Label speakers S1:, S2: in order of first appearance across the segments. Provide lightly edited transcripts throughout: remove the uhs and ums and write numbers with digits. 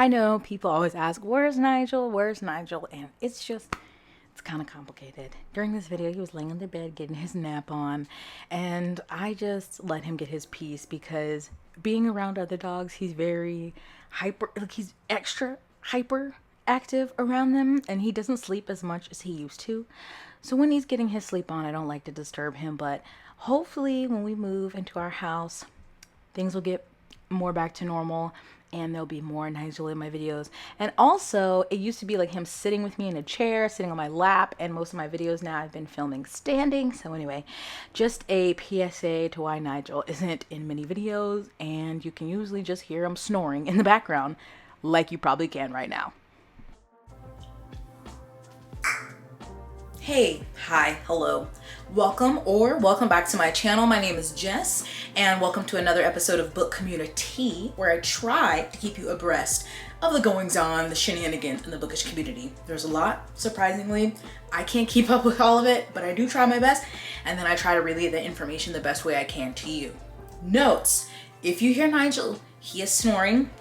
S1: I know people always ask, where's Nigel? Where's Nigel? And it's kind of complicated. During this video, he was laying in the bed getting his nap on, and I just let him get his peace because being around other dogs, he's very hyper, like he's extra hyper active around them, and he doesn't sleep as much as he used to. So when he's getting his sleep on, I don't like to disturb him, but hopefully when we move into our house, things will get more back to normal and there'll be more Nigel in my videos. And also, it used to be like him sitting with me in a chair, sitting on my lap, and most of my videos now I've been filming standing. So anyway, just a PSA to why Nigel isn't in many videos, and you can usually just hear him snoring in the background like you probably can right now. Hey, hi, hello. Welcome back to my channel. My name is Jess, and welcome to another episode of Book CommuniTEA, where I try to keep you abreast of the goings on, the shenanigans in the bookish community. There's a lot, surprisingly. I can't keep up with all of it, but I do try my best, and then I try to relay the information the best way I can to you. Notes: if you hear Nigel, he is snoring.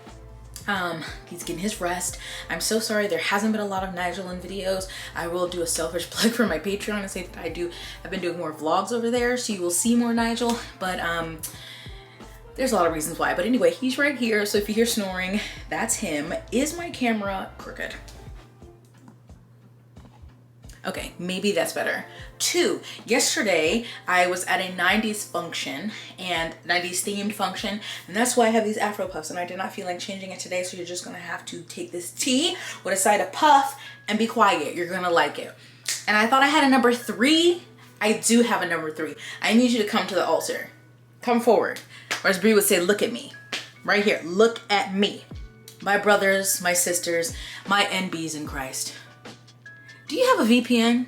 S1: He's getting his rest. I'm so sorry there hasn't been a lot of Nigel in videos. I will do a selfish plug for my Patreon and say that I've been doing more vlogs over there, so you will see more Nigel, but there's a lot of reasons why. But anyway, he's right here, so if you hear snoring, that's him. Is my camera crooked? Okay, maybe that's better. 2, yesterday I was at a 90s function, and 90s themed function, and that's why I have these Afro puffs, and I did not feel like changing it today, so you're just gonna have to take this tea with a side of puff and be quiet. You're gonna like it. And I thought I had a number 3. I do have a number 3. I need you to come to the altar. Come forward. Or as Bree would say, look at me. Right here, look at me. My brothers, my sisters, my NBs in Christ. Do you have a VPN?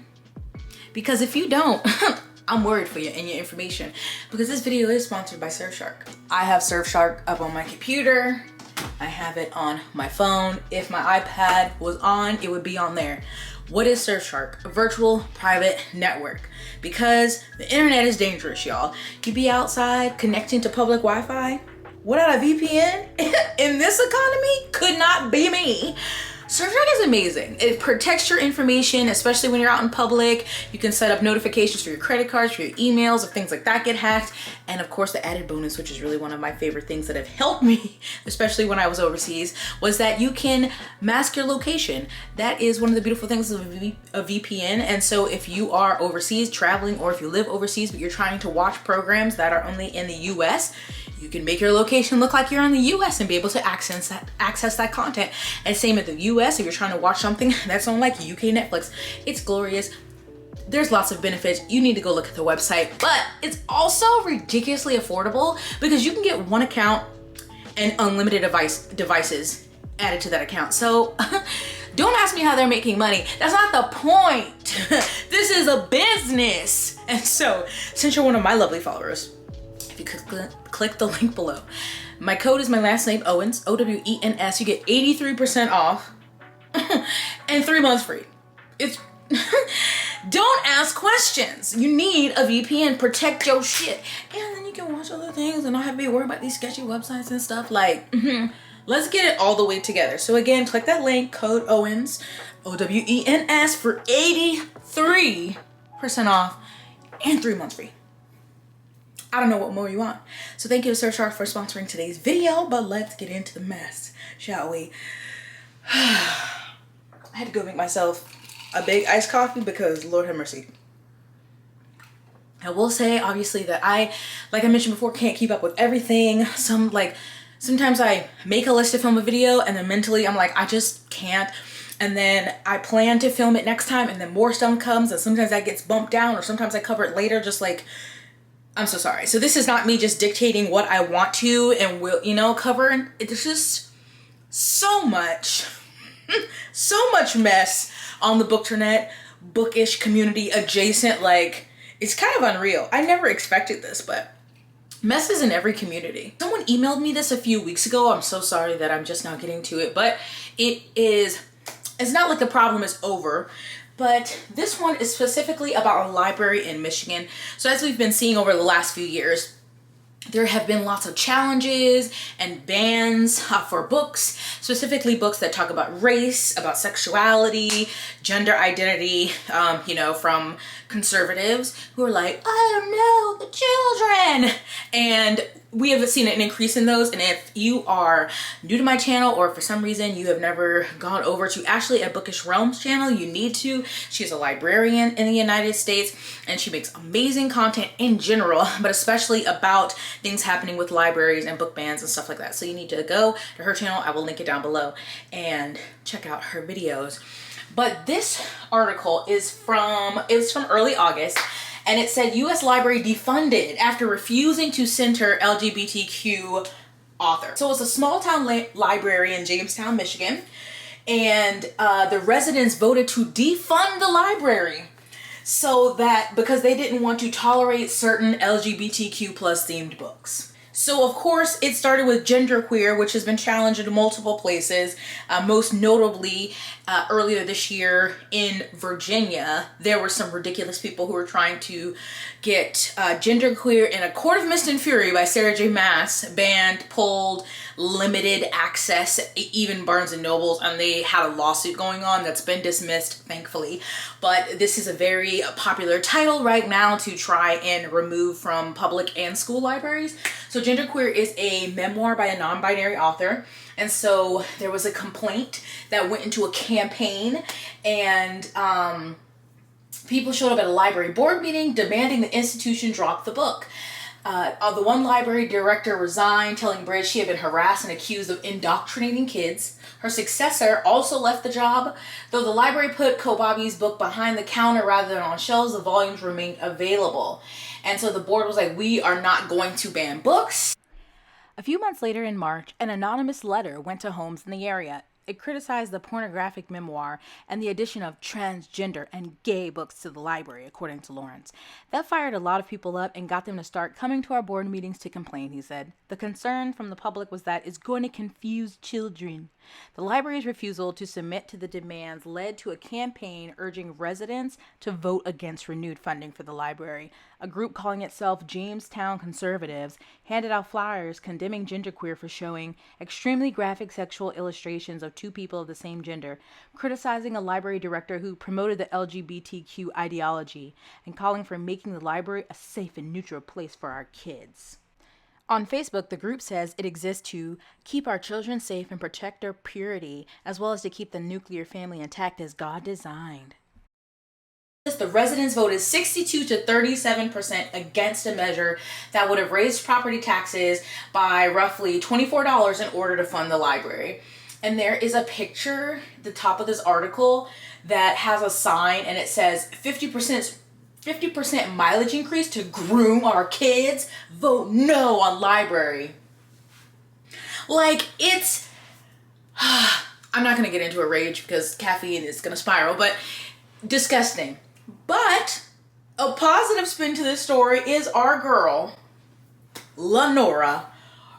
S1: Because if you don't, I'm worried for you and your information, because this video is sponsored by Surfshark. I have Surfshark up on my computer. I have it on my phone. If my iPad was on, it would be on there. What is Surfshark? A virtual private network. Because the internet is dangerous, y'all. You be outside connecting to public Wi-Fi without a VPN in this economy could not be me. Surfshark is amazing. It protects your information, especially when you're out in public. You can set up notifications for your credit cards, for your emails, if things like that get hacked. And of course, the added bonus, which is really one of my favorite things that have helped me, especially when I was overseas, was that you can mask your location. That is one of the beautiful things of a VPN. And so if you are overseas traveling, or if you live overseas, but you're trying to watch programs that are only in the US, you can make your location look like you're in the US and be able to access that content. And same at the US, if you're trying to watch something that's on like UK Netflix, it's glorious. There's lots of benefits. You need to go look at the website, but it's also ridiculously affordable because you can get one account and unlimited devices added to that account. So don't ask me how they're making money. That's not the point. This is a business. And so since you're one of my lovely followers, if you click the link below, my code is my last name, Owens, O-W-E-N-S. You get 83% off and 3 months free. It's don't ask questions. You need a VPN. Protect your shit. And then you can watch other things and not have to be worried about these sketchy websites and stuff. Like, let's get it all the way together. So again, click that link, code Owens, O-W-E-N-S, for 83% off and 3 months free. I don't know what more you want. So thank you to Surfshark for sponsoring today's video, but let's get into the mess, shall we? I had to go make myself a big iced coffee because Lord have mercy. I will say, obviously, that like I mentioned before, can't keep up with everything. Sometimes I make a list to film a video and then mentally I'm like, I just can't. And then I plan to film it next time and then more stuff comes, and sometimes that gets bumped down, or sometimes I cover it later, just like, I'm so sorry. So this is not me just dictating what I want to and will, cover. It's just so much, so much mess on the bookternet, bookish community adjacent. Like, it's kind of unreal. I never expected this, but mess is in every community. Someone emailed me this a few weeks ago. I'm so sorry that I'm just now getting to it, but it's not like the problem is over. But this one is specifically about a library in Michigan. So as we've been seeing over the last few years, there have been lots of challenges and bans for books, specifically books that talk about race, about sexuality, gender identity, you know, from conservatives who are like, I don't know, the children. And we have seen an increase in those. And if you are new to my channel, or for some reason you have never gone over to Ashley at Bookish Realms channel, you need to. She's a librarian in the United States, and she makes amazing content in general, but especially about things happening with libraries and book bans and stuff like that. So you need to go to her channel. I will link it down below and check out her videos. But this article is from early August, and it said U.S. library defunded after refusing to center LGBTQ author. So it's a small town library in Jamestown, Michigan, and the residents voted to defund the library, so that because they didn't want to tolerate certain LGBTQ plus themed books. So of course it started with genderqueer, which has been challenged in multiple places, most notably earlier this year in Virginia. There were some ridiculous people who were trying to get genderqueer in A Court of Mist and Fury by Sarah J. Maas banned, pulled, limited access, even Barnes and Nobles, and they had a lawsuit going on that's been dismissed, thankfully. But this is a very popular title right now to try and remove from public and school libraries. So genderqueer is a memoir by a non-binary author. And so there was a complaint that went into a campaign, and people showed up at a library board meeting demanding the institution drop the book. The one library director resigned, telling Bridge she had been harassed and accused of indoctrinating kids. Her successor also left the job. Though the library put Kobabe's book behind the counter rather than on shelves, the volumes remained available. And so the board was like, we are not going to ban books. A few months later in March, an anonymous letter went to homes in the area. It criticized the pornographic memoir and the addition of transgender and gay books to the library, according to Lawrence. That fired a lot of people up and got them to start coming to our board meetings to complain, he said. The concern from the public was that it's going to confuse children. The library's refusal to submit to the demands led to a campaign urging residents to vote against renewed funding for the library. A group calling itself Jamestown Conservatives handed out flyers condemning genderqueer for showing extremely graphic sexual illustrations of two people of the same gender, criticizing a library director who promoted the LGBTQ ideology, and calling for making the library a safe and neutral place for our kids. On Facebook, the group says it exists to keep our children safe and protect their purity, as well as to keep the nuclear family intact as God designed. The residents voted 62 to 37% against a measure that would have raised property taxes by roughly $24 in order to fund the library. And there is a picture at the top of this article that has a sign, and it says 50% mileage increase to groom our kids. Vote no on library. Like, it's... I'm not going to get into a rage because caffeine is going to spiral, but disgusting. But a positive spin to this story is our girl, Lenora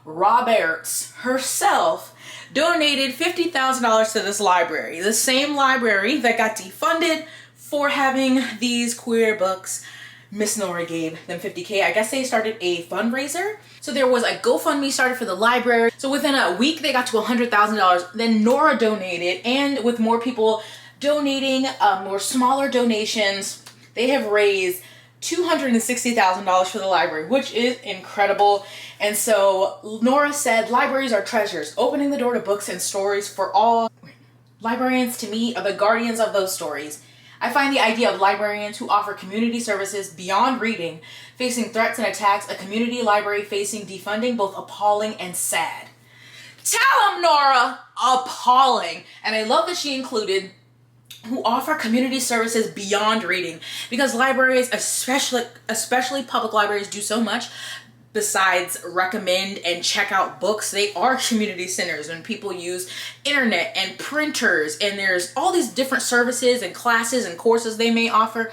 S1: Roberts herself, donated $50,000 to this library. The same library that got defunded for having these queer books. Miss Nora gave them $50K. I guess they started a fundraiser. So there was a GoFundMe started for the library. So within a week, they got to $100,000. Then Nora donated, and with more people donating, more smaller donations, they have raised $260,000 for the library, which is incredible. And so Nora said, libraries are treasures, opening the door to books and stories for all. Librarians, to me, are the guardians of those stories. I find the idea of librarians who offer community services beyond reading, facing threats and attacks, a community library facing defunding, both appalling and sad. Tell them, Nora! Appalling. And I love that she included who offer community services beyond reading, because libraries, especially public libraries, do so much besides recommend and check out books. They are community centers, and people use internet and printers, and there's all these different services and classes and courses they may offer.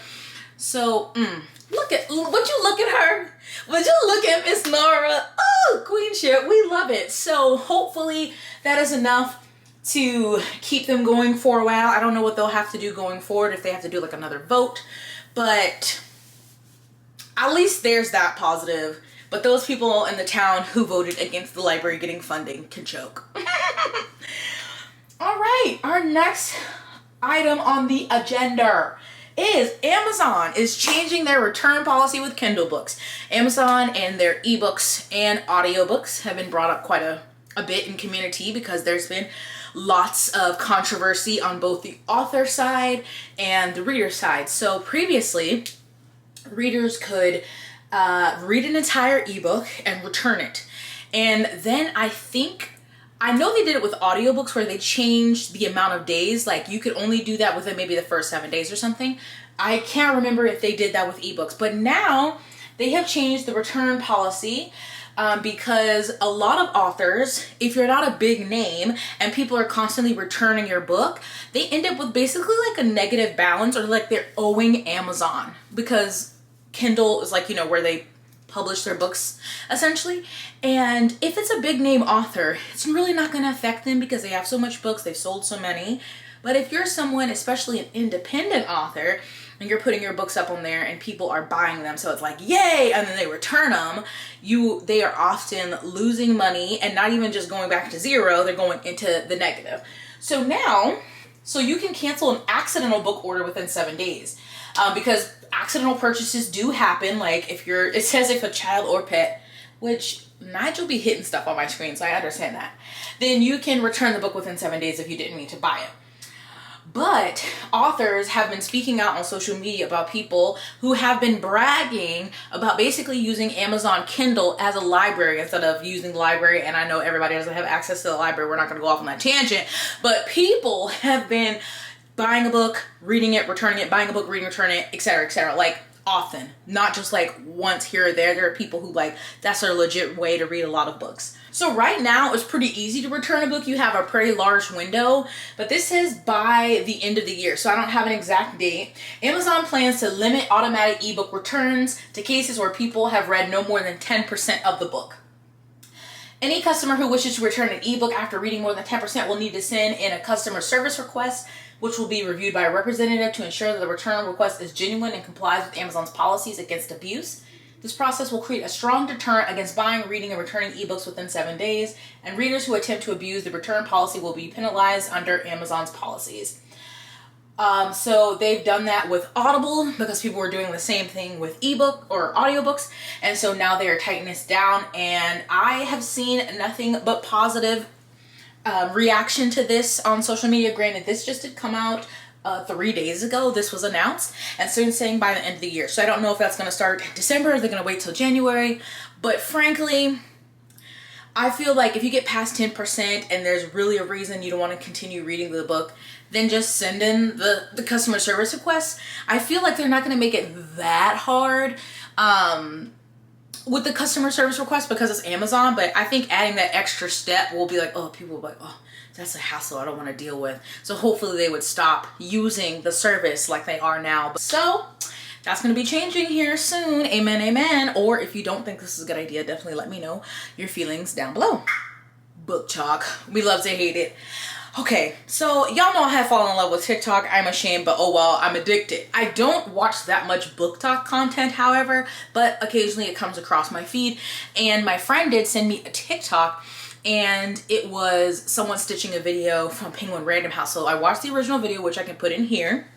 S1: So would you look at her? Would you look at Miss Nora? Oh, queenship, we love it. So hopefully that is enough to keep them going for a while. I don't know what they'll have to do going forward, if they have to do like another vote, but at least there's that positive But those people in the town who voted against the library getting funding can choke. All right, our next item on the agenda is Amazon is changing their return policy with Kindle books. Amazon and their ebooks and audiobooks have been brought up quite a bit in CommuniTEA because there's been lots of controversy on both the author side and the reader side. So previously, readers could read an entire ebook and return it. And then I know they did it with audiobooks where they changed the amount of days. Like you could only do that within maybe the first 7 days or something. I can't remember if they did that with ebooks, but now they have changed the return policy because a lot of authors, if you're not a big name and people are constantly returning your book, they end up with basically like a negative balance, or like they're owing Amazon, because Kindle is like, you know, where they publish their books essentially. And if it's a big name author, it's really not going to affect them because they have so much books, they've sold so many. But if you're someone, especially an independent author, and you're putting your books up on there and people are buying them, so it's like yay, and then they return them, they are often losing money and not even just going back to zero, they're going into the negative. So now, you can cancel an accidental book order within 7 days because accidental purchases do happen. Like it says if a child or pet, which Nigel be hitting stuff on my screen, so I understand that, then you can return the book within 7 days if you didn't mean to buy it. But authors have been speaking out on social media about people who have been bragging about basically using Amazon Kindle as a library instead of using the library. And I know everybody doesn't have access to the library. We're not going to go off on that tangent. But people have been buying a book, reading it, returning it, buying a book, reading, returning it, etc., like often. Not just like once here or there. There are people who like, that's their legit way to read a lot of books. So right now it's pretty easy to return a book. You have a pretty large window, but this says by the end of the year, so I don't have an exact date. Amazon plans to limit automatic ebook returns to cases where people have read no more than 10% of the book. Any customer who wishes to return an ebook after reading more than 10% will need to send in a customer service request, which will be reviewed by a representative to ensure that the return request is genuine and complies with Amazon's policies against abuse. This process will create a strong deterrent against buying, reading, and returning ebooks within 7 days, and readers who attempt to abuse the return policy will be penalized under Amazon's policies. So they've done that with Audible because people were doing the same thing with ebook or audiobooks, and so now they are tightening this down, and I have seen nothing but positive reaction to this on social media. Granted, this just did come out 3 days ago. This was announced, and soon saying by the end of the year. So I don't know if that's going to start in December, or they're going to wait till January. But frankly, I feel like if you get past 10% and there's really a reason you don't want to continue reading the book, then just send in the customer service request. I feel like they're not going to make it that hard with the customer service request because it's Amazon. But I think adding that extra step will be like, oh, people will be like, oh, that's a hassle I don't want to deal with. So hopefully they would stop using the service like they are now. So that's going to be changing here soon. Amen, amen. Or if you don't think this is a good idea, definitely let me know your feelings down below. Book talk. We love to hate it. Okay, so y'all know I have fallen in love with TikTok. I'm ashamed, but oh well, I'm addicted. I don't watch that much BookTok content, however, but occasionally it comes across my feed. And my friend did send me a TikTok, and it was someone stitching a video from Penguin Random House. So I watched the original video, which I can put in here.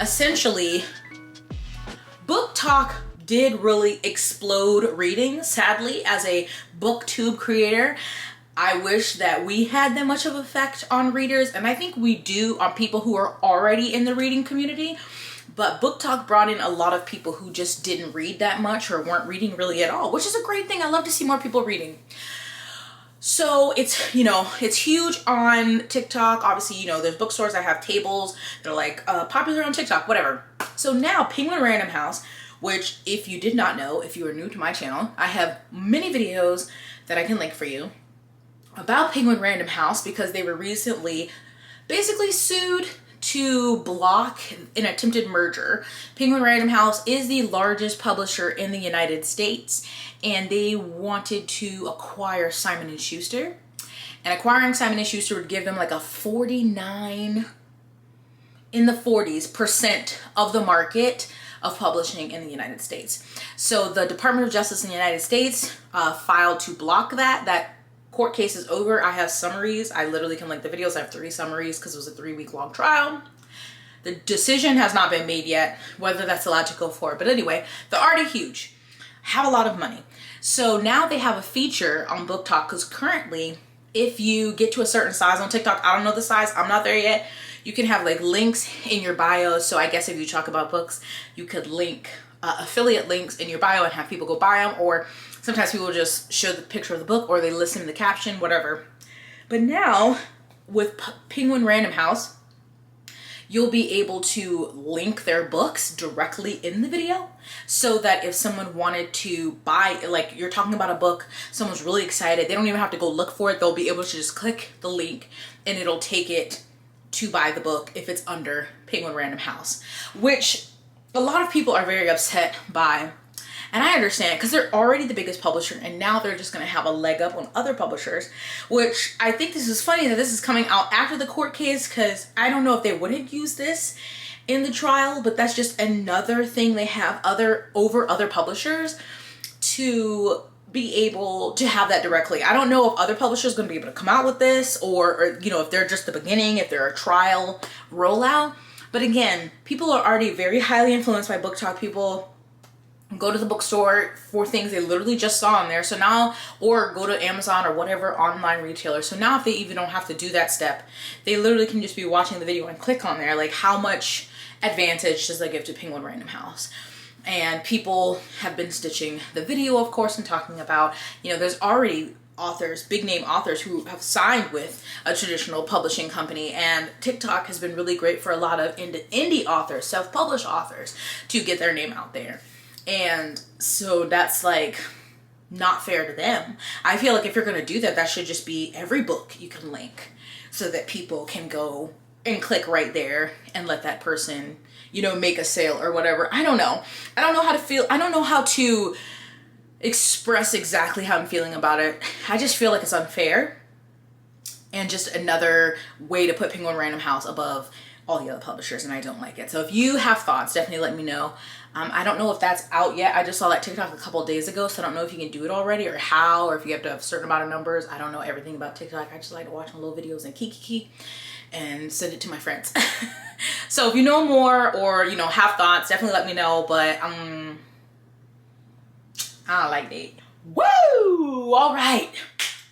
S1: Essentially, BookTok did really explode reading. Sadly, as a booktube creator, I wish that we had that much of an effect on readers, and I think we do on people who are already in the reading community. But BookTok brought in a lot of people who just didn't read that much or weren't reading really at all, which is a great thing. I love to see more people reading. So it's, you know, it's huge on TikTok. Obviously, you know, there's bookstores that have tables that are like popular on TikTok, whatever. So now Penguin Random House, which if you did not know, if you are new to my channel, I have many videos that I can link for you about Penguin Random House because they were recently basically sued to block an attempted merger. Penguin Random House is the largest publisher in the United States, and they wanted to acquire Simon & Schuster. And acquiring Simon & Schuster would give them like a 49 in the 40s% of the market of publishing in the United States. So the Department of Justice in the United States filed to block that. That court case is over. I have summaries. I literally can link the videos. I have 3 summaries because it was a 3-week-long trial. The decision has not been made yet, whether that's allowed to go forward. But anyway, they're already huge, have a lot of money. So now they have a feature on BookTok, because currently, if you get to a certain size on TikTok, I don't know the size, I'm not there yet, you can have like links in your bio. So I guess if you talk about books, you could link affiliate links in your bio and have people go buy them, or sometimes people just show the picture of the book or they listen to the caption, whatever. But now with Penguin Random House, you'll be able to link their books directly in the video, so that if someone wanted to buy, like you're talking about a book, someone's really excited, they don't even have to go look for it. They'll be able to just click the link and it'll take it to buy the book if it's under Penguin Random House, which a lot of people are very upset by. And I understand, because they're already the biggest publisher and now they're just going to have a leg up on other publishers, which I think this is funny that this is coming out after the court case, because I don't know if they wouldn't use this in the trial, but that's just another thing they have over other publishers to be able to have that directly. I don't know if other publishers are going to be able to come out with this, or you know, if they're just the beginning, if they're a trial rollout. But again, people are already very highly influenced by BookTok. People go to the bookstore for things they literally just saw on there. So now, or go to Amazon or whatever online retailer. So now if they even don't have to do that step, they literally can just be watching the video and click on there. Like, how much advantage does that give to Penguin Random House? And people have been stitching the video, of course, and talking about, you know, there's already authors, big name authors, who have signed with a traditional publishing company, and TikTok has been really great for a lot of indie authors, self-published authors, to get their name out there. And so that's like not fair to them. I feel like if you're going to do that, that should just be every book you can link, so that people can go and click right there and let that person, you know, make a sale or whatever. I don't know. I don't know how to feel. I don't know how to express exactly how I'm feeling about it. I just feel like it's unfair and just another way to put Penguin Random House above all the other publishers, and I don't like it. So if you have thoughts, definitely let me know. I don't know if that's out yet. I just saw that TikTok a couple of days ago, so I don't know if you can do it already or how, or if you have to have a certain amount of numbers. I don't know everything about TikTok. I just like to watch my little videos and kiki and send it to my friends. So if you know more, or you know, have thoughts, definitely let me know. But I don't like that. Woo! All right.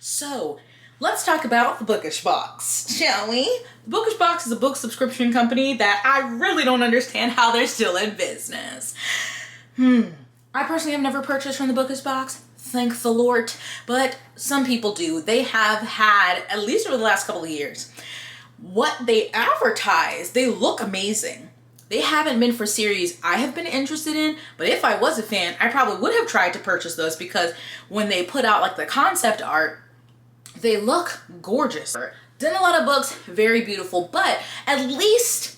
S1: So let's talk about the Bookish Box, shall we? The Bookish Box is a book subscription company that I really don't understand how they're still in business. I personally have never purchased from the Bookish Box, thank the Lord, but some people do. They have had, at least over the last couple of years, what they advertise, they look amazing. They haven't been for series I have been interested in, but if I was a fan, I probably would have tried to purchase those, because when they put out like the concept art, they look gorgeous. Done a lot of books, very beautiful, but at least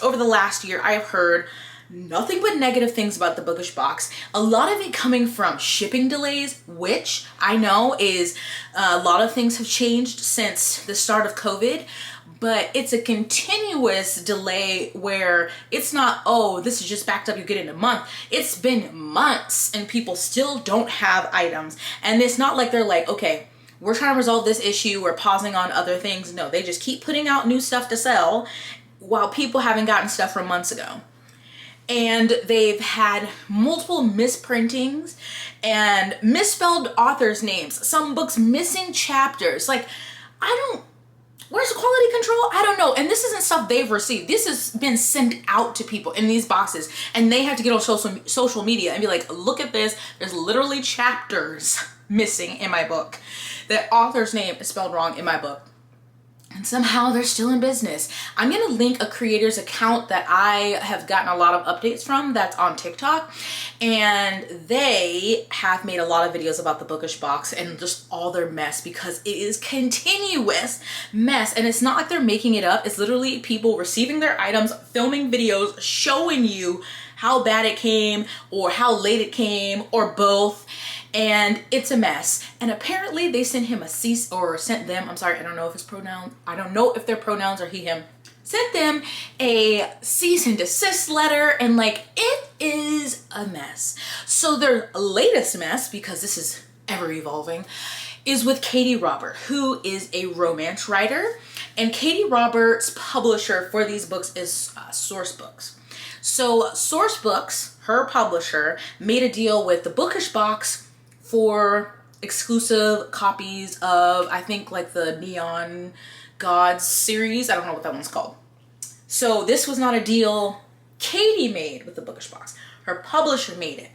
S1: over the last year, I have heard nothing but negative things about the Bookish Box. A lot of it coming from shipping delays, which I know is a lot of things have changed since the start of COVID, but it's a continuous delay where it's not, oh, this is just backed up, you get it in a month. It's been months and people still don't have items. And it's not like they're like, okay, we're trying to resolve this issue, we're pausing on other things. No, they just keep putting out new stuff to sell while people haven't gotten stuff from months ago. And they've had multiple misprintings and misspelled authors' names. Some books missing chapters. Like, where's the quality control? I don't know. And this isn't stuff they've received. This has been sent out to people in these boxes, and they have to get on social media and be like, look at this. There's literally chapters missing in my book. The author's name is spelled wrong in my book. and somehow they're still in business. I'm gonna link a creator's account that I have gotten a lot of updates from that's on TikTok, and they have made a lot of videos about the Bookish box and just all their mess, because it is continuous mess. And it's not like they're making it up. It's literally people receiving their items, filming videos, showing you how bad it came or how late it came or both. And it's a mess. And apparently they sent him a cease, or sent them, I'm sorry, I don't know if it's pronouns, I don't know if their pronouns are he, him, sent them a cease and desist letter, and like, it is a mess. So their latest mess, because this is ever evolving, is with Katee Robert, who is a romance writer. And Katee Robert's publisher for these books is Source Books. So Source Books, her publisher, made a deal with the Bookish box for exclusive copies of, I think, like the Neon Gods series. I don't know what that one's called. So this was not a deal Katee made with the Bookish box. Her publisher made it.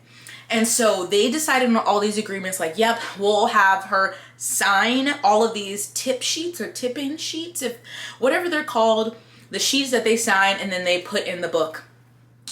S1: And so they decided on all these agreements, like, yep, we'll have her sign all of these tip sheets or tip-in sheets, if whatever they're called, the sheets that they sign and then they put in the book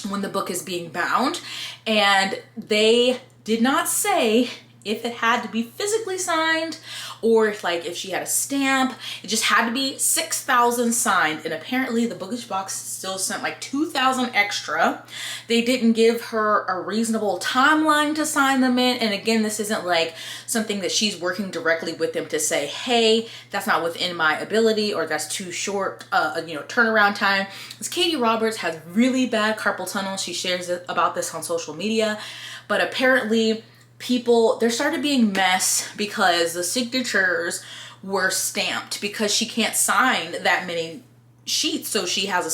S1: when the book is being bound. And they did not say if it had to be physically signed or if she had a stamp. It just had to be 6,000 signed. And apparently the Bookish box still sent like 2,000 extra. They didn't give her a reasonable timeline to sign them in. And again, this isn't like something that she's working directly with them to say, hey, that's not within my ability, or that's too short, turnaround time. Because Katee Roberts has really bad carpal tunnel. She shares about this on social media, but apparently there started being mess because the signatures were stamped, because she can't sign that many sheets. So she has a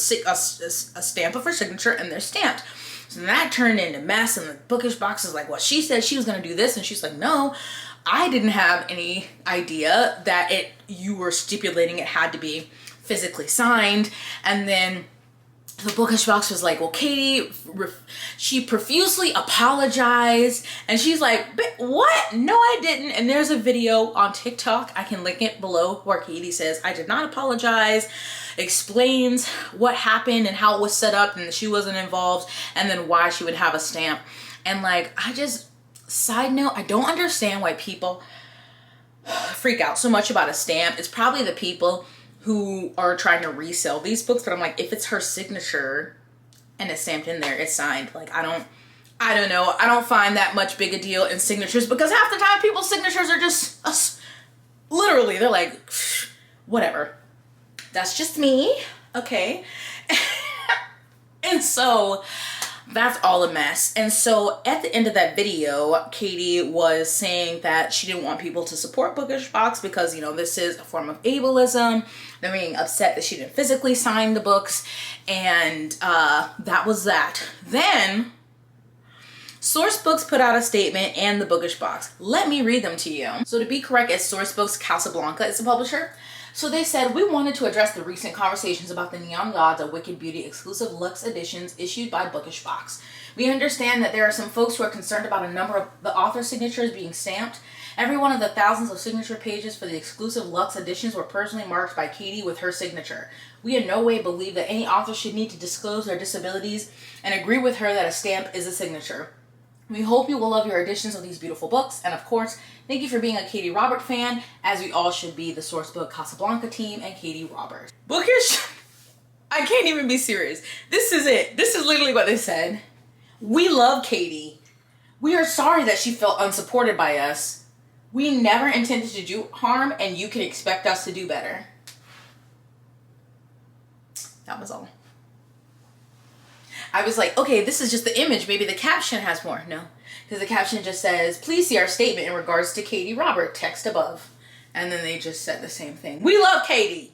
S1: stamp of her signature and they're stamped. So that turned into mess, and the Bookish box is like, well, she said she was going to do this. And she's like, no, I didn't have any idea that you were stipulating it had to be physically signed. And then the Bookish box was like, well, Katee, she profusely apologized. And she's like, what? No, I didn't. And there's a video on TikTok, I can link it below, where Katee says, I did not apologize, explains what happened and how it was set up and that she wasn't involved, and then why she would have a stamp. And side note, I don't understand why people freak out so much about a stamp. It's probably the people who are trying to resell these books, but I'm like, if it's her signature and it's stamped in there, it's signed. Like, I don't know. I don't find that much big a deal in signatures, because half the time people's signatures are just literally, they're like, whatever. That's just me. Okay. And so that's all a mess. And so at the end of that video, Katee was saying that she didn't want people to support Bookish box because, this is a form of ableism. They're being upset that she didn't physically sign the books. And that was that. Then Source Books put out a statement, and the Bookish box. Let me read them to you. So to be correct, it's Source Books Casablanca is the publisher. So they said, we wanted to address the recent conversations about the Neon Gods of Wicked Beauty exclusive luxe editions issued by Bookish box. We understand that there are some folks who are concerned about a number of the author signatures being stamped. Every one of the thousands of signature pages for the exclusive luxe editions were personally marked by Katee with her signature. We in no way believe that any author should need to disclose their disabilities, and agree with her that a stamp is a signature. We hope you will love your editions of these beautiful books, and of course, thank you for being a Katee Robert fan, as we all should be, the Sourcebook Casablanca team and Katee Robert. Bookish? I can't even be serious. This is it. This is literally what they said. We love Katee. We are sorry that she felt unsupported by us. We never intended to do harm, and you can expect us to do better. That was all. I was like, okay, this is just the image. Maybe the caption has more. No, because the caption just says, please see our statement in regards to Katee Robert, text above. And then they just said the same thing. We love Katee.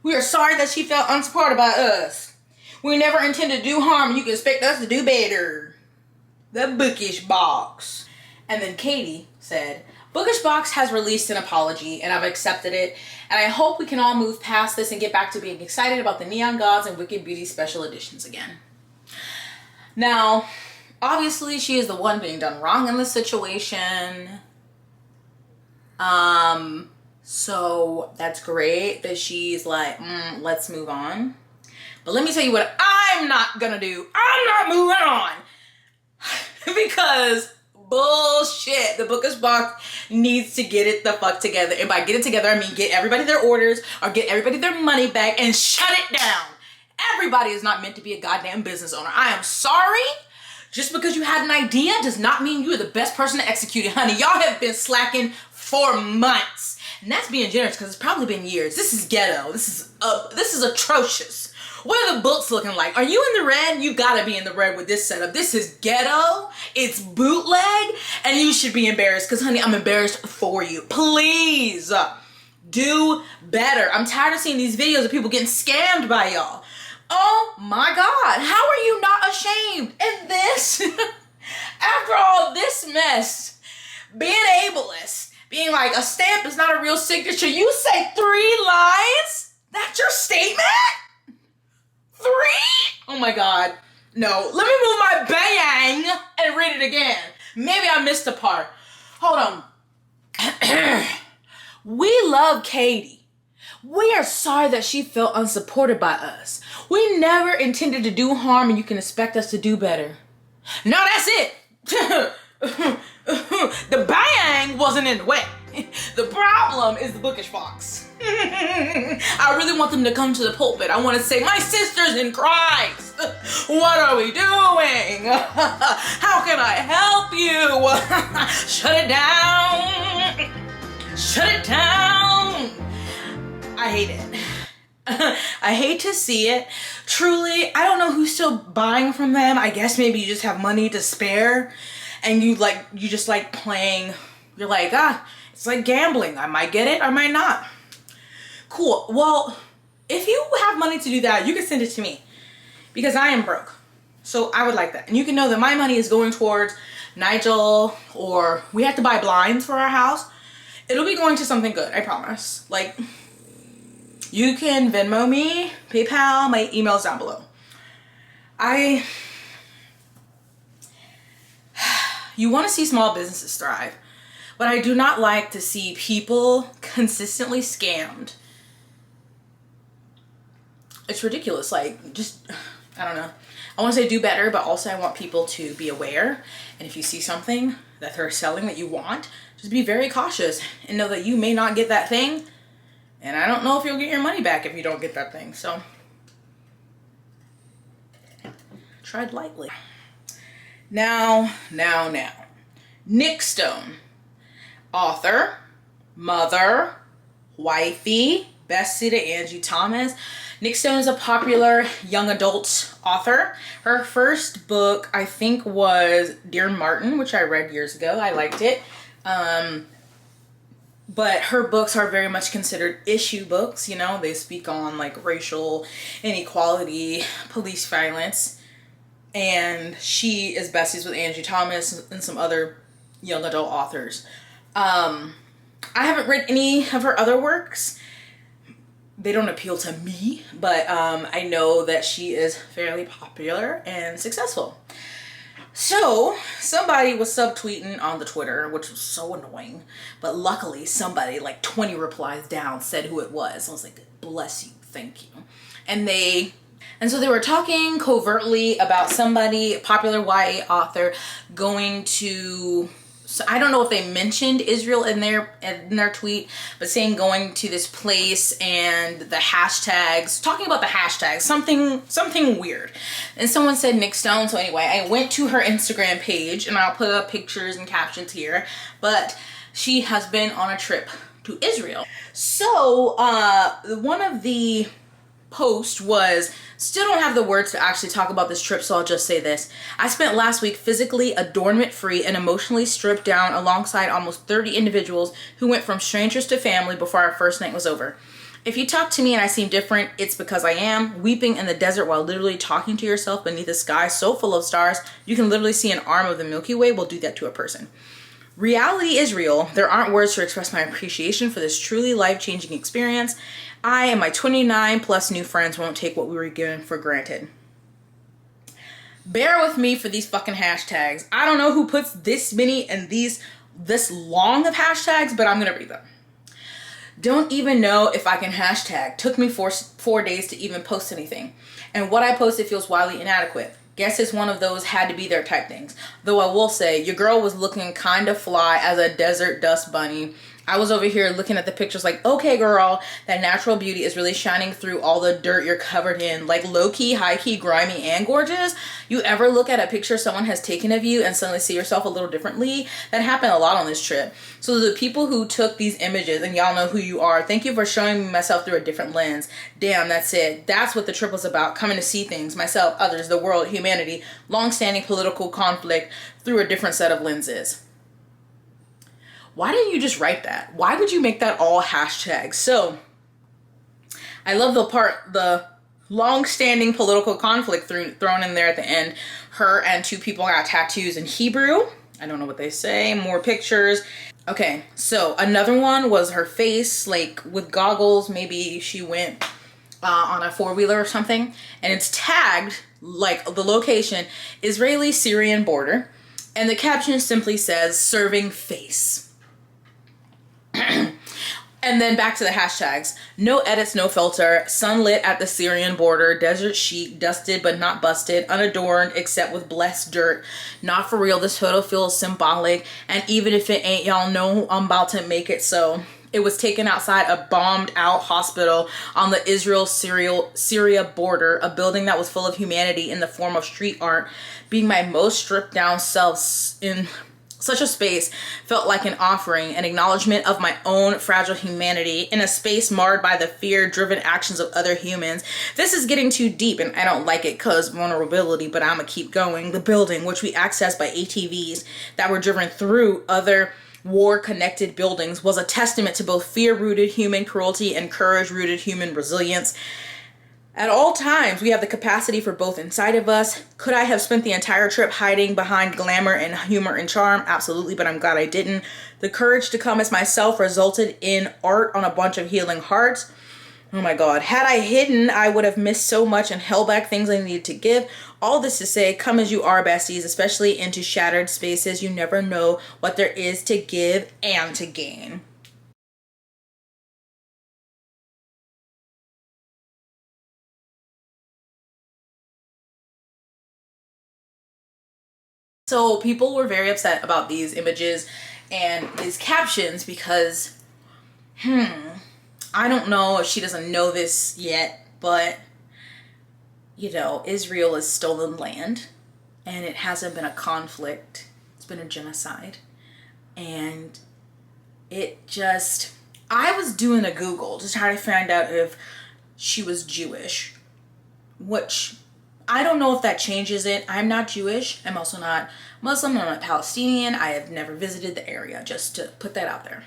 S1: We are sorry that she felt unsupported by us. We never intended to do harm, and you can expect us to do better. The Bookish box. And then Katee said, Bookish box has released an apology, and I've accepted it, and I hope we can all move past this and get back to being excited about the Neon Gods and Wicked Beauty special editions again. Now, obviously, she is the one being done wrong in this situation. So that's great that she's like, let's move on. But let me tell you what I'm not gonna do. I'm not moving on. Because bullshit, the bookish box needs to get it the fuck together. And by get it together, I mean get everybody their orders or get everybody their money back and shut it down. Everybody is not meant to be a goddamn business owner. I am sorry. Just because you had an idea does not mean you're the best person to execute it, honey. Y'all have been slacking for months. And that's being generous because it's probably been years. This is ghetto. This is atrocious. What are the books looking like? Are you in the red? You gotta be in the red with this setup. This is ghetto. It's bootleg. And you should be embarrassed because, honey, I'm embarrassed for you. Please do better. I'm tired of seeing these videos of people getting scammed by y'all. Oh my God. How are you not ashamed? And this, after all this mess, being ableist, being like a stamp is not a real signature. You say 3 lines? That's your statement? 3? Oh my God. No, let me move my bang and read it again. Maybe I missed a part. Hold on. We love Katie. We are sorry that she felt unsupported by us. We never intended to do harm and you can expect us to do better. No, that's it. The bang wasn't in the way. The problem is the bookish box. I really want them to come to the pulpit. I want to say, my sisters in Christ, what are we doing? How can I help you? Shut it down. Shut it down. I hate it. I hate to see it. Truly, I don't know who's still buying from them. I guess maybe you just have money to spare and you just like playing. You're like, it's like gambling. I might get it, I might not. Cool. Well, if you have money to do that, you can send it to me because I am broke. So I would like that. And you can know that my money is going towards Nigel, or we have to buy blinds for our house. It'll be going to something good, I promise. Like, you can Venmo me, PayPal, my email's down below. You want to see small businesses thrive, but I do not like to see people consistently scammed. It's ridiculous. Like, just, I don't know. I want to say do better, but also I want people to be aware. And if you see something that they're selling that you want, just be very cautious and know that you may not get that thing. And I don't know if you'll get your money back if you don't get that thing. So, tread lightly. Now. Nick Stone, author, mother, wifey, bestie to Angie Thomas. Nick Stone is a popular young adult author. Her first book, I think, was Dear Martin, which I read years ago. I liked it. But her books are very much considered issue books. You know, they speak on like racial inequality, police violence. And she is besties with Angie Thomas and some other young adult authors. I haven't read any of her other works. They don't appeal to me, but I know that she is fairly popular and successful. So somebody was subtweeting on the Twitter, which was so annoying, but luckily somebody like 20 replies down said who it was. I was like, bless you, thank you. And so they were talking covertly about somebody, a popular YA author, going to, so I don't know if they mentioned Israel in their tweet, but saying going to this place and the hashtags, talking about the hashtags, something weird. And someone said Nick Stone. So anyway, I went to her Instagram page, and I'll put up pictures and captions here, but she has been on a trip to Israel. So one of the posts was, still don't have the words to actually talk about this trip, so I'll just say this. I spent last week physically adornment-free and emotionally stripped down alongside almost 30 individuals who went from strangers to family before our first night was over. If you talk to me and I seem different, it's because I am. Weeping in the desert while literally talking to yourself beneath a sky so full of stars, you can literally see an arm of the Milky Way will do that to a person. Reality is real. There aren't words to express my appreciation for this truly life-changing experience. I and my 29 plus new friends won't take what we were given for granted. Bear with me for these fucking hashtags. I don't know who puts this many and this long of hashtags, but I'm gonna read them. Don't even know if I can hashtag. Took me four days to even post anything. And what I posted feels wildly inadequate. Guess it's one of those had to be there type things. Though I will say, your girl was looking kind of fly as a desert dust bunny. I was over here looking at the pictures like, okay girl, that natural beauty is really shining through all the dirt you're covered in. Like low-key, high-key, grimy, and gorgeous. You ever look at a picture someone has taken of you and suddenly see yourself a little differently? That happened a lot on this trip. So the people who took these images, and y'all know who you are, thank you for showing me myself through a different lens. Damn, that's it. That's what the trip was about. Coming to see things, myself, others, the world, humanity, long-standing political conflict through a different set of lenses. Why didn't you just write that? Why would you make that all hashtags? So I love the long-standing political conflict thrown in there at the end. Her and two people got tattoos in Hebrew. I don't know what they say. More pictures. Okay, so another one was her face, like with goggles. Maybe she went on a four-wheeler or something. And it's tagged, like the location, Israeli-Syrian border. And the caption simply says, serving face. And then back to the hashtags. No edits, no filter. Sunlit at the Syrian border. Desert chic. Dusted but not busted. Unadorned except with blessed dirt. Not for real. This photo feels symbolic. And even if it ain't, y'all know I'm about to make it so. It was taken outside a bombed out hospital on the Israel-Syria border. A building that was full of humanity in the form of street art. Being my most stripped down self in such a space felt like an offering, an acknowledgement of my own fragile humanity in a space marred by the fear-driven actions of other humans. This is getting too deep and I don't like it because vulnerability, but I'ma keep going. The building, which we accessed by ATVs that were driven through other war-connected buildings, was a testament to both fear-rooted human cruelty and courage-rooted human resilience. At all times, we have the capacity for both inside of us. Could I have spent the entire trip hiding behind glamour and humor and charm? Absolutely, but I'm glad I didn't. The courage to come as myself resulted in art on a bunch of healing hearts. Oh my God. Had I hidden, I would have missed so much and held back things I needed to give. All this to say, come as you are, besties, especially into shattered spaces. You never know what there is to give and to gain. So people were very upset about these images and these captions because, I don't know if she doesn't know this yet, but, you know, Israel is stolen land and it hasn't been a conflict. It's been a genocide. And it just, I was doing a Google to try to find out if she was Jewish, which I don't know if that changes it. I'm not Jewish. I'm also not Muslim. I'm not Palestinian. I have never visited the area, just to put that out there.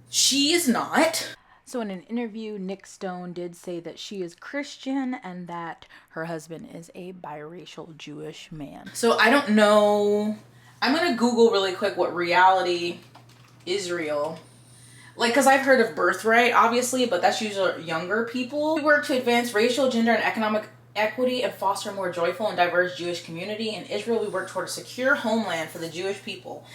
S1: She is not. So in an interview, Nick Stone did say that she is Christian and that her husband is a biracial Jewish man. So I don't know. I'm going to Google really quick what reality Israel, like, because I've heard of Birthright, obviously, but that's usually younger people. We work to advance racial, gender, and economic equity and foster a more joyful and diverse Jewish community. In Israel, we work toward a secure homeland for the Jewish people,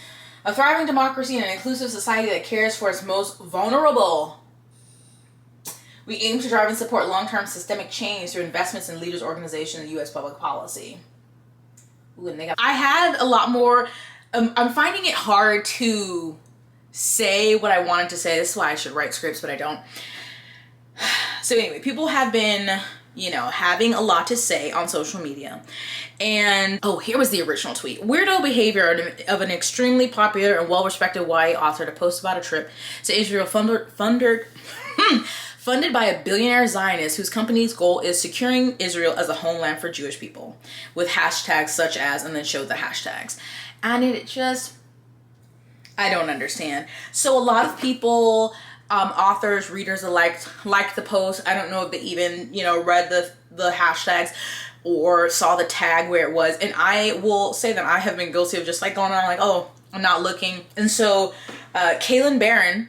S1: a thriving democracy, and an inclusive society that cares for its most vulnerable. We aim to drive and support long-term systemic change through investments in leaders, organizations, and U.S. public policy. Ooh, and I had a lot more. I'm finding it hard to say what I wanted to say. This is why I should write scripts, but I don't. So anyway, people have been, you know, having a lot to say on social media. And, oh, here was the original tweet. Weirdo behavior of an extremely popular and well-respected YA author to post about a trip to Israel funded by a billionaire Zionist whose company's goal is securing Israel as a homeland for Jewish people, with hashtags such as, and then showed the hashtags. And it just, I don't understand. So a lot of people, authors, readers alike, liked the post. I don't know if they even, you know, read the hashtags or saw the tag where it was. And I will say that I have been guilty of just like going on like, oh, I'm not looking. And so Kaylin Barron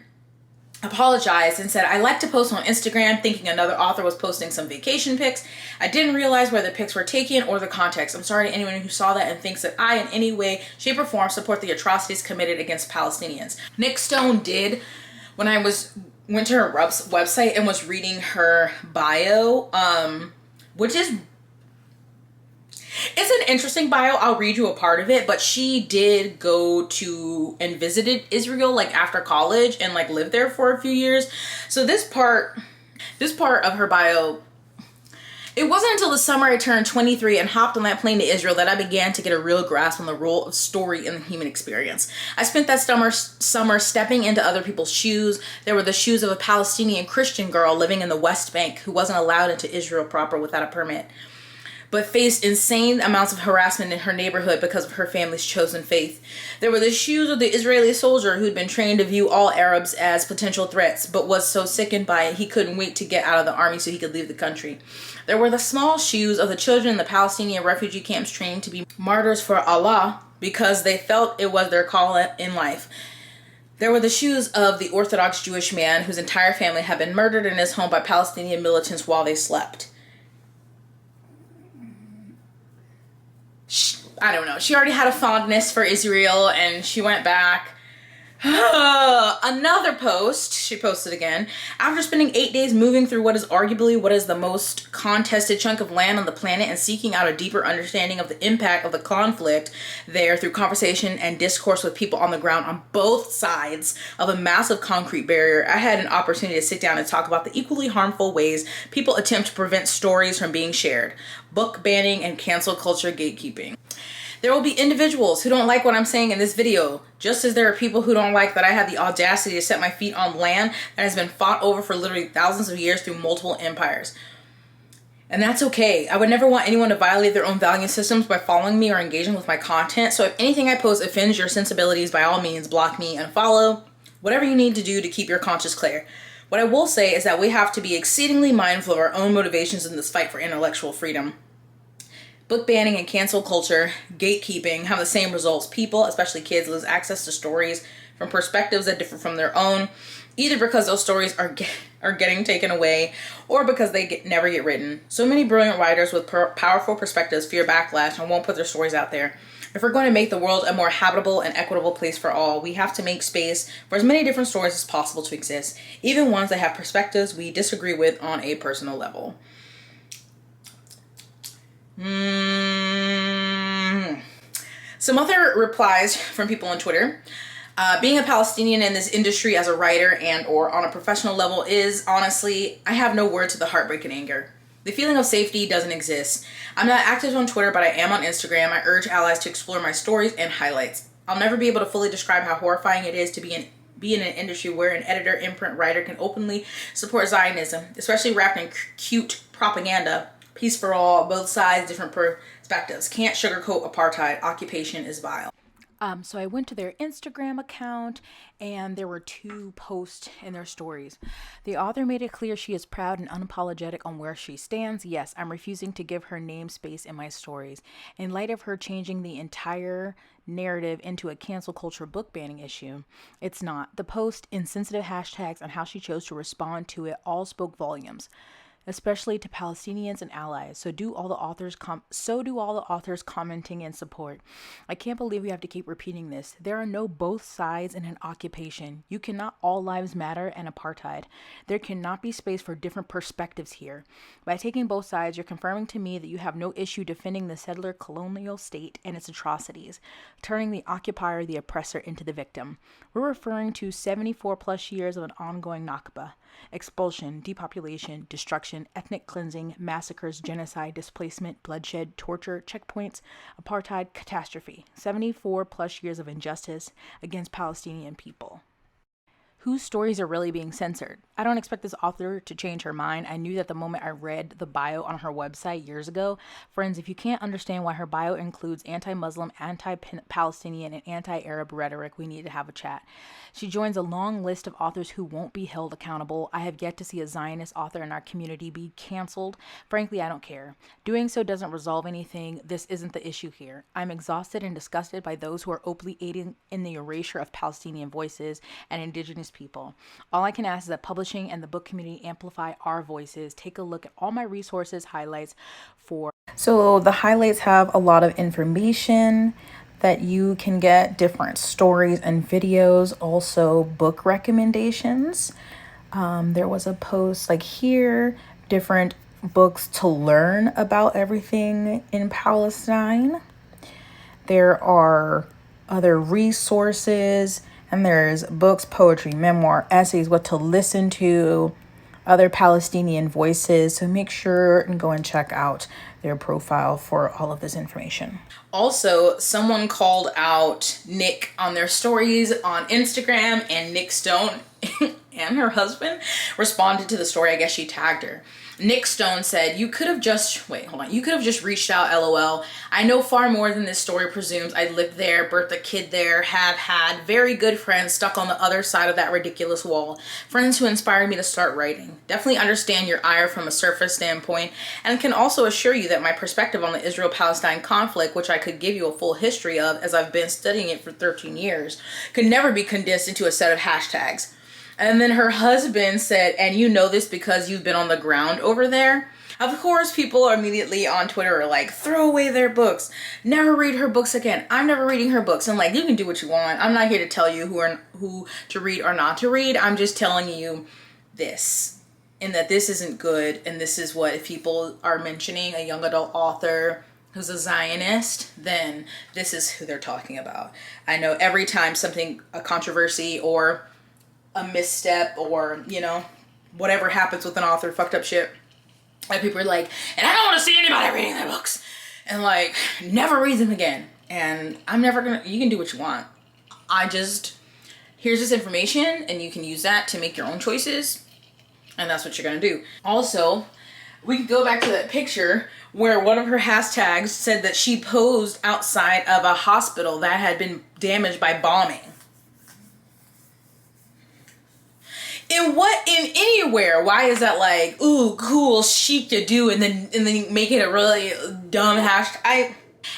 S1: apologized and said, I like to post on Instagram thinking another author was posting some vacation pics. I didn't realize where the pics were taken or the context. I'm sorry to anyone who saw that and thinks that I in any way, shape, or form support the atrocities committed against Palestinians. Nick Stone did when I went to her website and was reading her bio, which is, it's an interesting bio. I'll read you a part of it, but she did go to and visited Israel like after college and like lived there for a few years. So this part of her bio, it wasn't until the summer I turned 23 and hopped on that plane to Israel that I began to get a real grasp on the role of story in the human experience. I spent that summer stepping into other people's shoes. There were the shoes of a Palestinian Christian girl living in the West Bank who wasn't allowed into Israel proper without a permit, but faced insane amounts of harassment in her neighborhood because of her family's chosen faith. There were the shoes of the Israeli soldier who'd been trained to view all Arabs as potential threats, but was so sickened by it he couldn't wait to get out of the army so he could leave the country. There were the small shoes of the children in the Palestinian refugee camps trained to be martyrs for Allah because they felt it was their call in life. There were the shoes of the Orthodox Jewish man whose entire family had been murdered in his home by Palestinian militants while they slept. I don't know. She already had a fondness for Isreal and she went back. Another post, she posted again. After spending 8 days moving through what is the most contested chunk of land on the planet and seeking out a deeper understanding of the impact of the conflict there through conversation and discourse with people on the ground on both sides of a massive concrete barrier, I had an opportunity to sit down and talk about the equally harmful ways people attempt to prevent stories from being shared. Book banning and cancel culture gatekeeping. There will be individuals who don't like what I'm saying in this video, just as there are people who don't like that I had the audacity to set my feet on land that has been fought over for literally thousands of years through multiple empires. And that's okay. I would never want anyone to violate their own value systems by following me or engaging with my content. So if anything I post offends your sensibilities, by all means, block me and unfollow. Whatever you need to do to keep your conscience clear. What I will say is that we have to be exceedingly mindful of our own motivations in this fight for intellectual freedom. Book banning and cancel culture, gatekeeping have the same results. People, especially kids, lose access to stories from perspectives that differ from their own, either because those stories are getting taken away or because they never get written. So many brilliant writers with powerful perspectives fear backlash and won't put their stories out there. If we're going to make the world a more habitable and equitable place for all, we have to make space for as many different stories as possible to exist, even ones that have perspectives we disagree with on a personal level. Some other replies from people on Twitter. Being a Palestinian in this industry as a writer and or on a professional level is, honestly, I have no words to the heartbreak and anger. The feeling of safety doesn't exist. I'm not active on Twitter, but I am on Instagram. I urge allies to explore my stories and highlights. I'll never be able to fully describe how horrifying it is to be in an industry where an editor, imprint, writer can openly support Zionism, especially wrapped in cute propaganda. Peace for all, both sides, different perspectives. Can't sugarcoat apartheid. Occupation is vile. So I went to their Instagram account and there were 2 posts in their stories. The author made it clear she is proud and unapologetic on where she stands. Yes, I'm refusing to give her name space in my stories. In light of her changing the entire narrative into a cancel culture book banning issue, it's not. The post, insensitive hashtags, and how she chose to respond to it all spoke volumes, especially to Palestinians and allies. So do all the authors commenting in support. I can't believe we have to keep repeating this. There are no both sides in an occupation. You cannot all lives matter and apartheid. There cannot be space for different perspectives here. By taking both sides, you're confirming to me that you have no issue defending the settler colonial state and its atrocities, turning the occupier, the oppressor, into the victim. We're referring to 74 plus years of an ongoing Nakba. Expulsion, depopulation, destruction, ethnic cleansing, massacres, genocide, displacement, bloodshed, torture, checkpoints, apartheid, catastrophe. 74 plus years of injustice against Palestinian people. Whose stories are really being censored? I don't expect this author to change her mind. I knew that the moment I read the bio on her website years ago. Friends, if you can't understand why her bio includes anti-Muslim, anti-Palestinian, and anti-Arab rhetoric, we need to have a chat. She joins a long list of authors who won't be held accountable. I have yet to see a Zionist author in our community be canceled. Frankly, I don't care. Doing so doesn't resolve anything. This isn't the issue here. I'm exhausted and disgusted by those who are openly aiding in the erasure of Palestinian voices and indigenous people. All I can ask is that publishing and the book community amplify our voices. Take a look at all my resources, highlights for. So the highlights have a lot of information. that you can get different stories and videos, also book recommendations. There was a post like here, different books to learn about everything in Palestine. There are other resources, and there's books, poetry, memoir, essays, what to listen to, other Palestinian voices. So make sure and go and check out their profile for all of this information. Also, someone called out Nick on their stories on Instagram, and Nick Stone and her husband responded to the story. I guess she tagged her. Nick Stone said, you could have just reached out, LOL. I know far more than this story presumes. I lived there, birthed a kid there, have had very good friends stuck on the other side of that ridiculous wall. Friends who inspired me to start writing. Definitely understand your ire from a surface standpoint, and can also assure you that my perspective on the Israel-Palestine conflict, which I could give you a full history of as I've been studying it for 13 years, could never be condensed into a set of hashtags. And then her husband said, and you know this because you've been on the ground over there. Of course, people are immediately on Twitter are like, throw away their books. Never read her books again. I'm never reading her books. And like, you can do what you want. I'm not here to tell you who to read or not to read. I'm just telling you this. And that this isn't good. And this is what, if people are mentioning a young adult author who's a Zionist, then this is who they're talking about. I know every time a controversy or a misstep or, whatever happens with an author, fucked up shit, like people are like, and I don't want to see anybody reading their books, and like, never read them again. And I'm never gonna, you can do what you want. Here's this information and you can use that to make your own choices. And that's what you're gonna do. Also, we can go back to that picture where one of her hashtags said that she posed outside of a hospital that had been damaged by bombing. In anywhere, why is that like, ooh, cool, chic to do, and then make it a really dumb hashtag?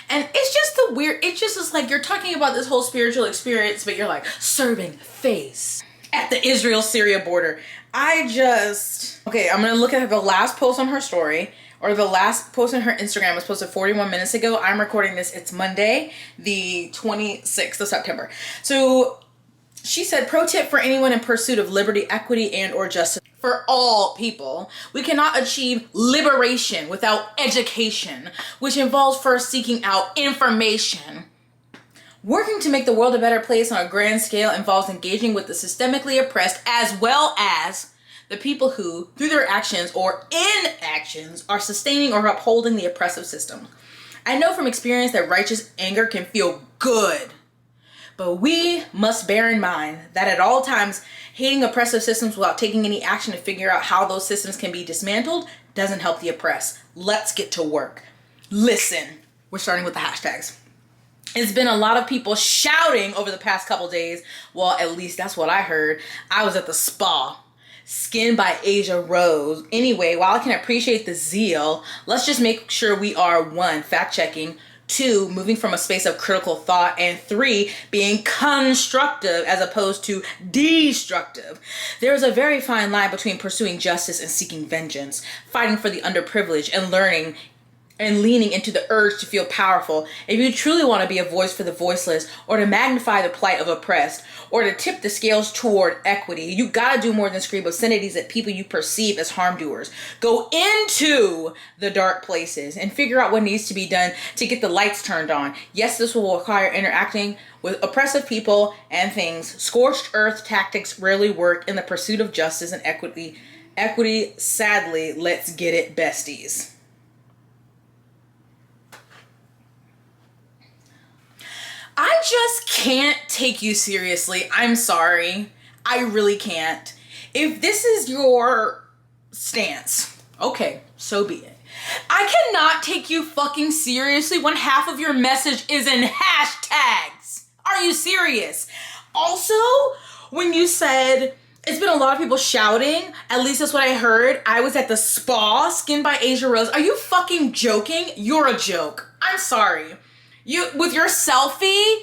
S1: And it's just it just is like, you're talking about this whole spiritual experience, but you're like, serving face at the Israel-Syria border. Okay, I'm gonna look at the last post on her story, or the last post on her Instagram was posted 41 minutes ago. I'm recording this, it's Monday, the 26th of September. So, she said, pro tip for anyone in pursuit of liberty, equity, and or justice for all people. We cannot achieve liberation without education, which involves first seeking out information. Working to make the world a better place on a grand scale involves engaging with the systemically oppressed as well as the people who, through their actions or inactions, are sustaining or upholding the oppressive system. I know from experience that righteous anger can feel good. But we must bear in mind that at all times, hating oppressive systems without taking any action to figure out how those systems can be dismantled doesn't help the oppressed. Let's get to work. Listen, we're starting with the hashtags. It's been a lot of people shouting over the past couple days. Well, at least that's what I heard. I was at the spa. Skin by Asia Rose. Anyway, while I can appreciate the zeal, let's just make sure we are 1, fact-checking, 2, moving from a space of critical thought, and 3, being constructive as opposed to destructive. There is a very fine line between pursuing justice and seeking vengeance, fighting for the underprivileged and learning and leaning into the urge to feel powerful. If you truly want to be a voice for the voiceless, or to magnify the plight of oppressed, or to tip the scales toward equity, you gotta do more than scream obscenities at people you perceive as harm doers. Go into the dark places and figure out what needs to be done to get the lights turned on. Yes, this will require interacting with oppressive people and things. Scorched earth tactics rarely work in the pursuit of justice and equity. Sadly, let's get it, besties. I just can't take you seriously. I'm sorry. I really can't. If this is your stance, okay, so be it. I cannot take you fucking seriously when half of your message is in hashtags. Are you serious? Also, when you said, it's been a lot of people shouting, at least that's what I heard. I was at the spa, Skin by Asia Rose. Are you fucking joking? You're a joke. I'm sorry. You, with your selfie,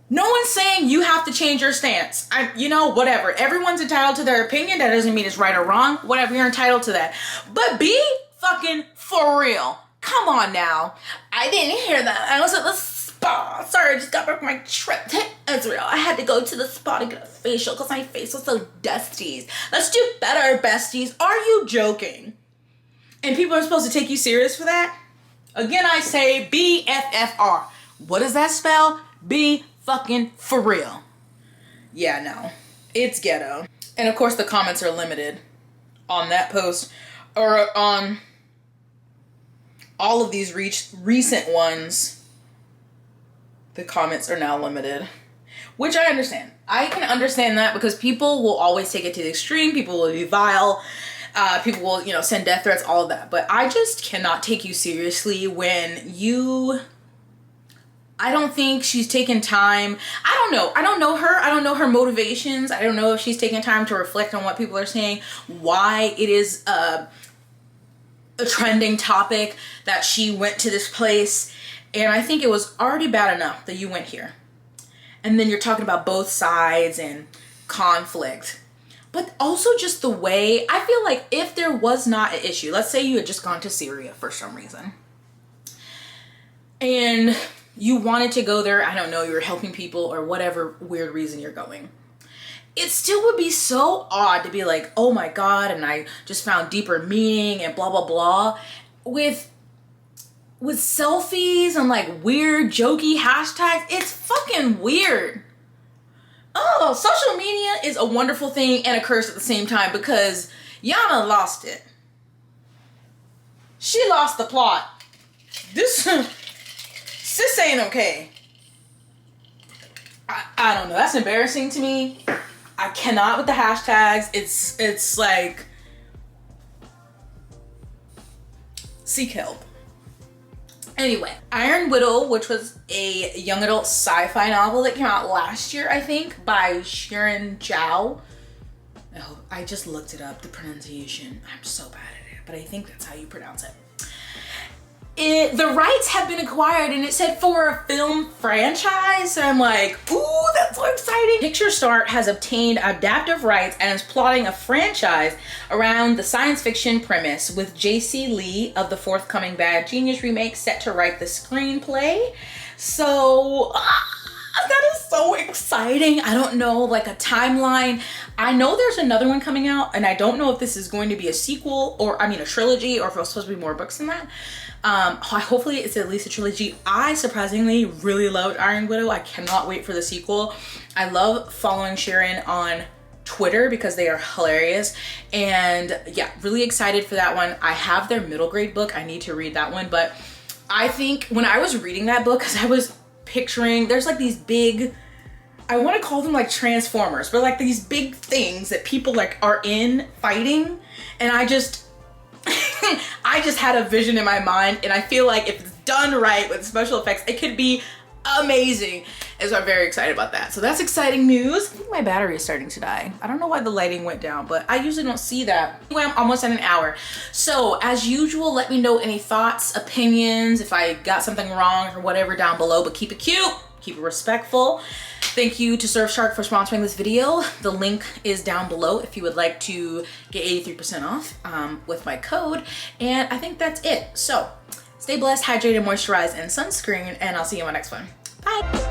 S1: no one's saying you have to change your stance. Whatever. Everyone's entitled to their opinion. That doesn't mean it's right or wrong. Whatever, you're entitled to that. But be fucking for real. Come on now. I didn't hear that. I was at the spa. Sorry, I just got back from my trip to Israel. I had to go to the spa to get a facial because my face was so dusty. Let's do better, besties. Are you joking? And people are supposed to take you serious for that? Again, I say BFFR. What does that spell? Be fucking for real. Yeah, no. It's ghetto. And of course the comments are limited on that post or on all of these recent ones. The comments are now limited, which I understand. I can understand that because people will always take it to the extreme. People will be vile. People will, you know, send death threats, all of that. But I just cannot take you seriously when you... I don't think she's taken time. I don't know. I don't know her. I don't know her motivations. I don't know if she's taken time to reflect on what people are saying, why it is a trending topic that she went to this place. And I think it was already bad enough that you went here. And then you're talking about both sides and conflict. But also just the way, I feel like if there was not an issue, let's say you had just gone to Syria for some reason. And you wanted to go there, I don't know, you were helping people or whatever weird reason you're going. It still would be so odd to be like, oh my God, and I just found deeper meaning and blah, blah, blah. With selfies and like weird jokey hashtags, it's fucking weird. Oh, social media is a wonderful thing and a curse at the same time because Yana lost it. She lost the plot. This ain't okay. I don't know. That's embarrassing to me. I cannot with the hashtags. It's like, seek help. Anyway, Iron Widow, which was a young adult sci-fi novel that came out last year, I think, by Sharon Zhao. Oh, I just looked it up, the pronunciation. I'm so bad at it, but I think that's how you pronounce it. The rights have been acquired and it said for a film franchise. So I'm like, ooh, that's so exciting. Picture Start has obtained adaptive rights and is plotting a franchise around the science fiction premise with JC Lee of the forthcoming Bad Genius remake set to write the screenplay. So that is so exciting. I don't know, like a timeline. I know there's another one coming out and I don't know if this is going to be a sequel or, I mean, a trilogy, or if it's supposed to be more books than that. Hopefully it's at least a trilogy. I surprisingly really loved Iron Widow. I cannot wait for the sequel. I love following Sharon on Twitter because they are hilarious. And yeah, really excited for that one. I have their middle grade book. I need to read that one. But I think when I was reading that book, because I was picturing, there's like these big, I want to call them like Transformers, but like these big things that people like are in fighting. And I just had a vision in my mind, and I feel like if it's done right with special effects, it could be amazing. And so I'm very excited about that. So that's exciting news. I think my battery is starting to die. I don't know why the lighting went down, but I usually don't see that. Anyway, I'm almost at an hour. So as usual, let me know any thoughts, opinions, if I got something wrong or whatever down below, but keep it cute, keep it respectful. Thank you to Surfshark for sponsoring this video. The link is down below if you would like to get 83% off with my code. And I think that's it. So stay blessed, hydrated, moisturized, and sunscreen, and I'll see you in my next one. Bye.